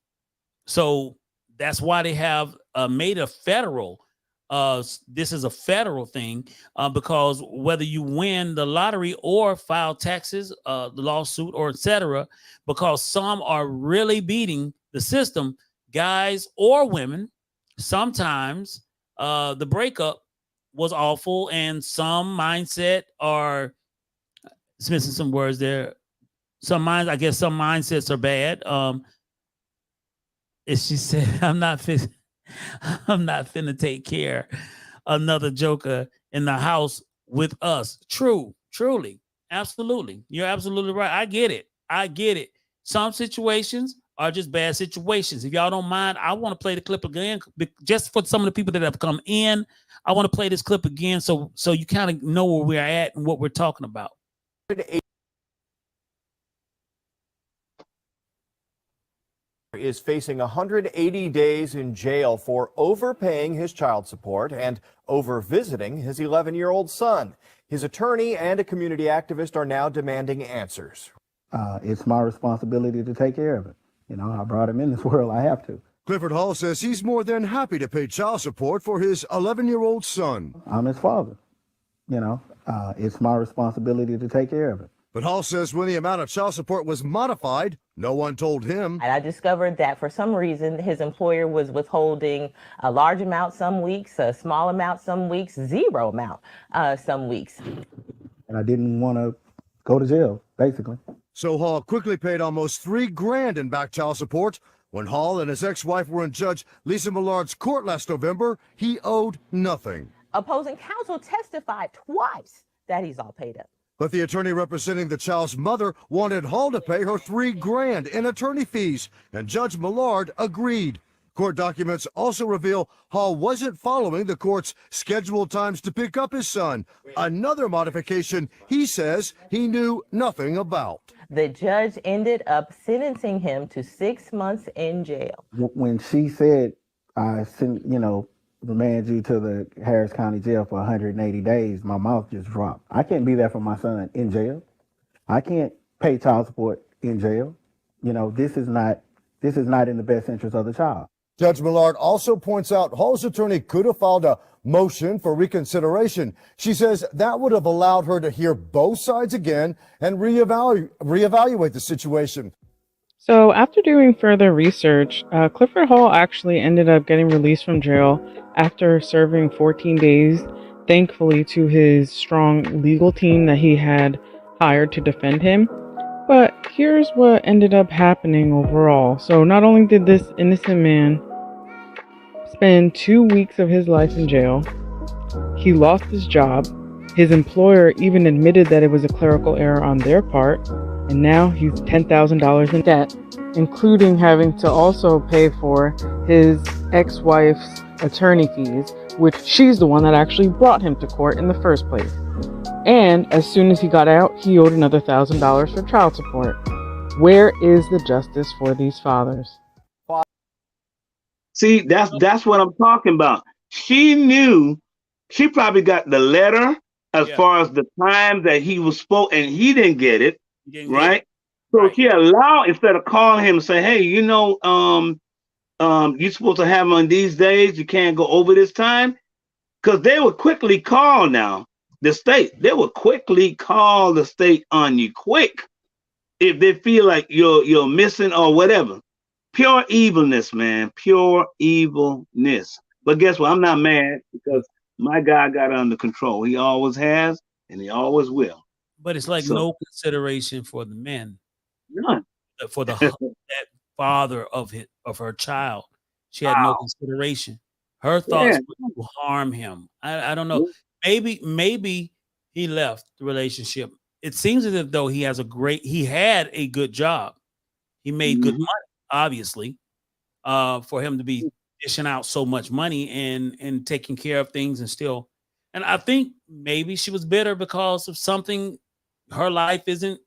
So that's why they have made a federal. This is a federal thing because whether you win the lottery or file taxes, the lawsuit or etc., because some are really beating the system, guys or women. Sometimes the breakup was awful, and some mindset are missing some words there. Some mindsets are bad. As she said, I'm not finna take care another joker in the house with us. Truly, absolutely. You're absolutely right. I get it. Some situations are just bad situations. If y'all don't mind, I want to play the clip again just for some of the people that have come in. I want to play this clip again so you kind of know where we're at and what we're talking about. Is facing 180 days in jail for overpaying his child support and over visiting his 11-year-old son. His attorney and a community activist are now demanding answers. It's my responsibility to take care of it. You know, I brought him in this world. I have to. Clifford Hall says he's more than happy to pay child support for his 11-year-old son. I'm his father. You know, it's my responsibility to take care of it. But Hall says when the amount of child support was modified, no one told him. And I discovered that for some reason, his employer was withholding a large amount some weeks, a small amount some weeks, zero amount some weeks. And I didn't want to go to jail, basically. So Hall quickly paid almost $3 grand in back child support. When Hall and his ex-wife were in Judge Lisa Millard's court last November, he owed nothing. Opposing counsel testified twice that he's all paid up. But the attorney representing the child's mother wanted Hall to pay her $3 grand in attorney fees, and Judge Millard agreed. Court documents also reveal Hall wasn't following the court's scheduled times to pick up his son, another modification he says he knew nothing about. The judge ended up sentencing him to 6 months in jail. When she said, I sent, remand you to the Harris County Jail for 180 days, my mouth just dropped. I can't be there for my son in jail. I can't pay child support in jail. This is not in the best interest of the child. Judge Millard also points out Hall's attorney could have filed a motion for reconsideration. She says that would have allowed her to hear both sides again and reevaluate the situation. So after doing further research, Clifford Hall actually ended up getting released from jail after serving 14 days, thankfully to his strong legal team that he had hired to defend him. But here's what ended up happening overall. So not only did this innocent man spend 2 weeks of his life in jail, he lost his job. His employer even admitted that it was a clerical error on their part. And now he's $10,000 in debt, including having to also pay for his ex-wife's attorney fees, which she's the one that actually brought him to court in the first place. And as soon as he got out, he owed another $1,000 for child support. Where is the justice for these fathers? See, that's what I'm talking about. She knew, she probably got the letter as far as the time that he was supposed, and he didn't get it. Right. So she allowed, instead of calling him and say, hey, you're supposed to have him on these days. You can't go over this time. Because they would quickly call now the state. They would quickly call the state on you quick if they feel like you're missing or whatever. Pure evilness, man. Pure evilness. But guess what? I'm not mad because my God got it under control. He always has and he always will. But it's like no consideration for the men, none. For that father of her child. She had no consideration. Her thoughts would harm him. I don't know. Maybe he left the relationship. It seems as if though he had a good job. He made good money, obviously, for him to be dishing out so much money and taking care of things and still. And I think maybe she was bitter because of something. Her life isn't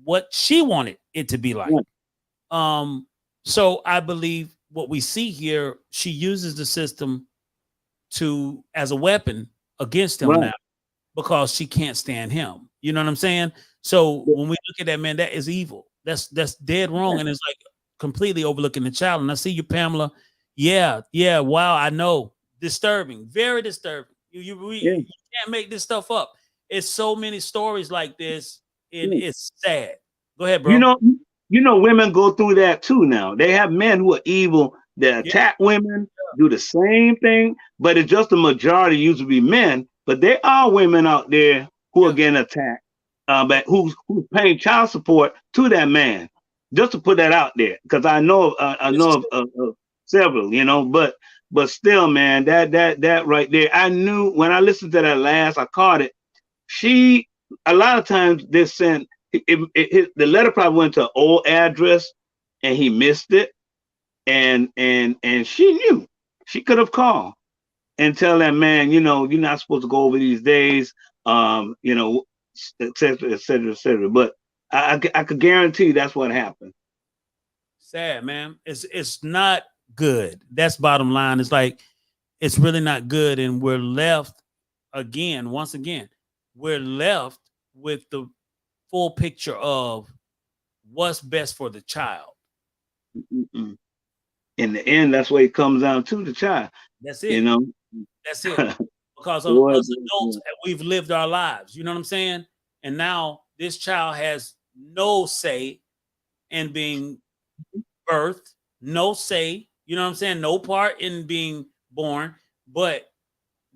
what she wanted it to be like. So I believe what we see here, she uses the system as a weapon against him now because she can't stand him. You know what I'm saying? So when we look at that, man, that is evil. That's dead wrong. And it's like completely overlooking the child. And I see you, Pamela. Yeah. Wow. I know. Disturbing. Very disturbing. You can't make this stuff up. It's so many stories like this, and it's sad. Go ahead, bro. You know, women go through that too now. They have men who are evil that attack women, do the same thing, but it's just the majority usually be men. But there are women out there who are getting attacked, but who's paying child support to that man. Just to put that out there, because I know of several, but still, man, that right there. I knew when I listened to that last, I caught it. A lot of times they send the letter probably went to an old address and he missed it. And she knew. She could have called and tell that man, you know, you're not supposed to go over these days, you know, et cetera, et cetera, et cetera. But I could guarantee that's what happened. Sad, man. It's not good. That's bottom line. It's like, it's really not good. And we're left again, once again, we're left with the full picture of what's best for the child. Mm-mm. In the end, that's what it comes down to, the child. That's it. You know, that's it. Because of us adults, we've lived our lives. You know what I'm saying? And now this child has no say in being birthed, no say. You know what I'm saying? No part in being born, but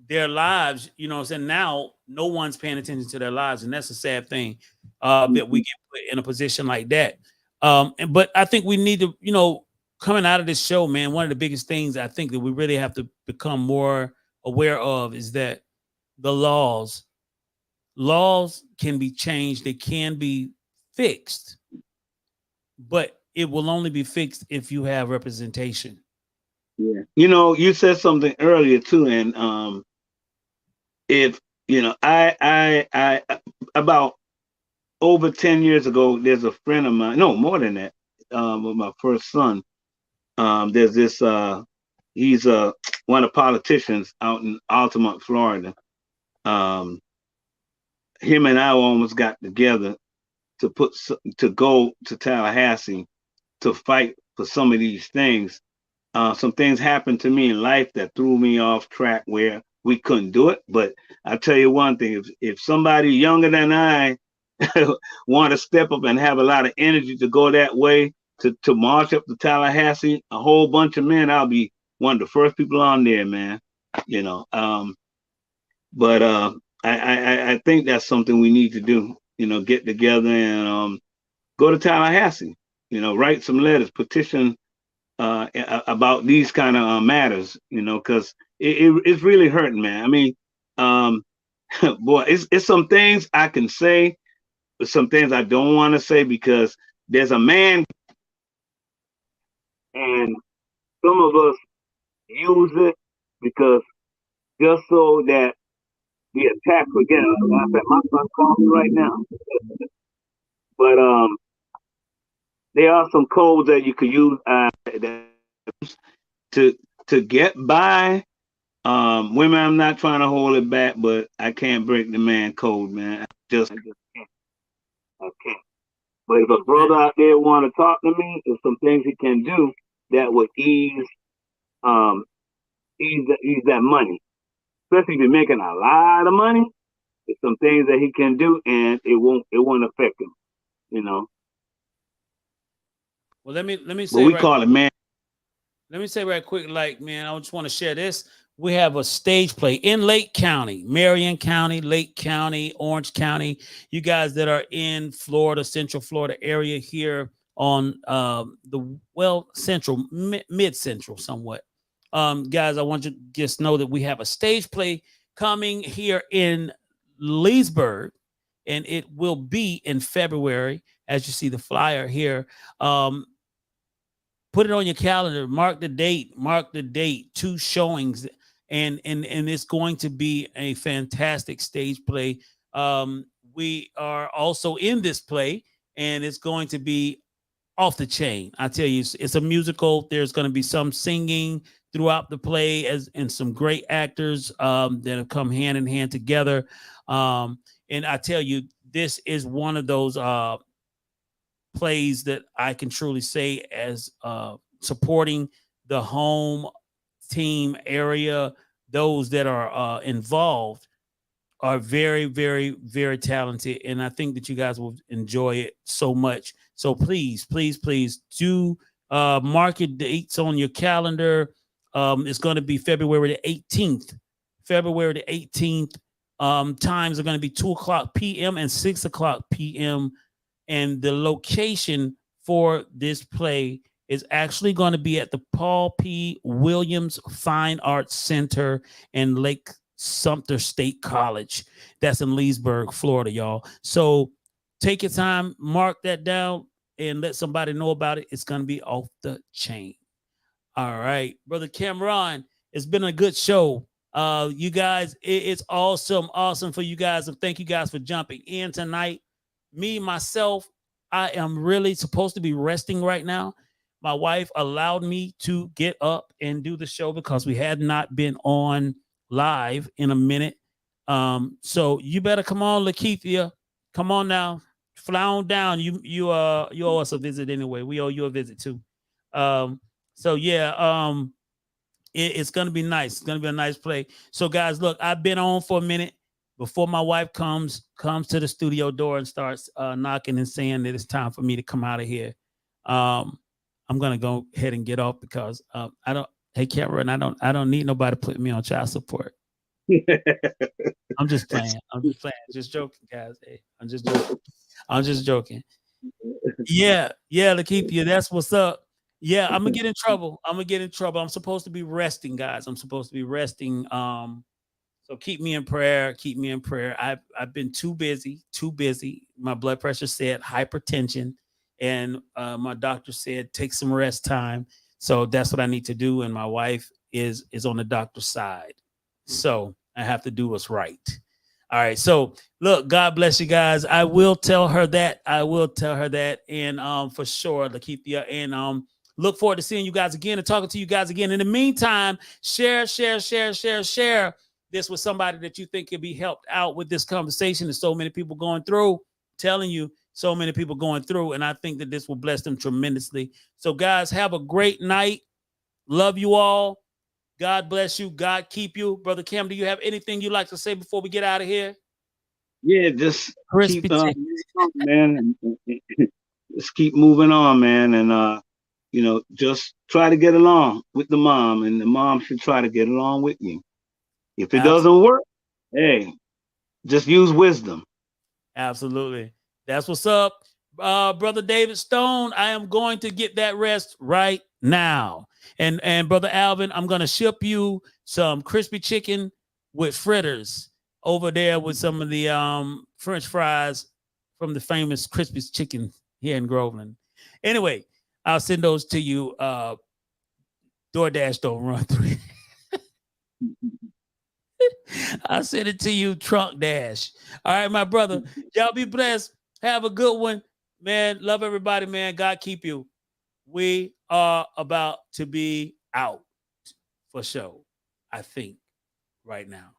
their lives, you know what I'm saying? Now no one's paying attention to their lives, and that's a sad thing that we get put in a position like that. But I think we need to, you know, coming out of this show, man, one of the biggest things I think that we really have to become more aware of is that the laws can be changed, they can be fixed, but it will only be fixed if you have representation. Yeah. You know, you said something earlier too, and if you know, I about over 10 years ago, there's a friend of mine, no more than that, with my first son. There's this he's one of the politicians out in Altamont, Florida. Him and I almost got together to go to Tallahassee to fight for some of these things. Some things happened to me in life that threw me off track where we couldn't do it. But I tell you one thing, if somebody younger than I want to step up and have a lot of energy to go that way, to march up to Tallahassee, a whole bunch of men, I'll be one of the first people on there, man. You know, but I think that's something we need to do. You know, get together and go to Tallahassee. You know, write some letters, petition about these kind of matters. You know, because it's really hurting, man. I mean, boy, it's some things I can say, but some things I don't want to say because there's a man. And some of us use it because just so that the attack will get us. In fact, my son calling me right now. But there are some codes that you could use to get by. Women, I'm not trying to hold it back, but I can't break the man code, man. I just can't. I can't. But if a brother out there want to talk to me, there's some things he can do that would ease that money. Especially if you're making a lot of money, there's some things that he can do and it won't affect him, you know. Well, let me say but we call it, man. Let me say right quick, like, man, I just want to share this. We have a stage play in Lake County, Marion County, Lake County, Orange County. You guys that are in Florida, Central Florida area here on central, mid-central somewhat. Guys, I want you to just know that we have a stage play coming here in Leesburg, and it will be in February, as you see the flyer here. Put it on your calendar, mark the date, 2 showings, and it's going to be a fantastic stage play. We are also in this play, and it's going to be off the chain. I tell you, it's a musical. There's going to be some singing throughout the play, and some great actors that have come hand in hand together. And I tell you, this is one of those plays that I can truly say as supporting the home team area. Those that are involved are very, very, very talented, and I think that you guys will enjoy it so much. So please, please, please do mark your dates on your calendar. It's going to be February the 18th. February the 18th. Times are going to be 2:00 p.m. and 6:00 p.m. And the location for this play is actually going to be at the Paul P. Williams Fine Arts Center in Lake Sumter State College. That's in Leesburg, Florida, y'all. So take your time, mark that down, and let somebody know about it. It's going to be off the chain. All right, Brother Cameron, it's been a good show. You guys, it's awesome for you guys. And thank you guys for jumping in tonight. Me, myself, I am really supposed to be resting right now. My wife allowed me to get up and do the show because we had not been on live in a minute. So you better come on, Lakeithia. Come on now. Fly on down. You owe us a visit anyway. We owe you a visit too. So yeah, it's gonna be nice. It's gonna be a nice play. So guys, look, I've been on for a minute before my wife comes to the studio door and starts knocking and saying that it's time for me to come out of here. I'm gonna go ahead and get off because I don't. Hey, Cameron, I don't need nobody putting me on child support. I'm just playing. Just joking, guys. Hey, I'm just joking. Yeah, Lakeithia, that's what's up. Yeah, I'm gonna get in trouble. I'm supposed to be resting, guys. I'm supposed to be resting. So keep me in prayer. I've been too busy. My blood pressure said hypertension, and my doctor said take some rest time. So that's what I need to do. And my wife is on the doctor's side. So I have to do what's right. All right. So look, God bless you guys. I will tell her that. And for sure, Lakeithia. And look forward to seeing you guys again and talking to you guys again. In the meantime, share this with somebody that you think could be helped out with this conversation. There's so many people going through, telling you so many people going through. And I think that this will bless them tremendously. So guys, have a great night. Love you all. God bless you. God keep you. Brother Cam, do you have anything you'd like to say before we get out of here? Yeah, just Crispy keep chicken. man. Just keep moving on, man. And just try to get along with the mom, and the mom should try to get along with you. If it doesn't work, hey, just use wisdom. Absolutely. That's what's up. Brother David Stone, I am going to get that rest right now. And Brother Alvin, I'm going to ship you some crispy chicken with fritters over there with some of the French fries from the famous Crispy Chicken here in Groveland. Anyway, I'll send those to you. DoorDash don't run through. I'll send it to you, Trunk Dash. All right, my brother. Y'all be blessed. Have a good one. Man, love everybody, man. God keep you. We are about to be out for sure, I think, right now.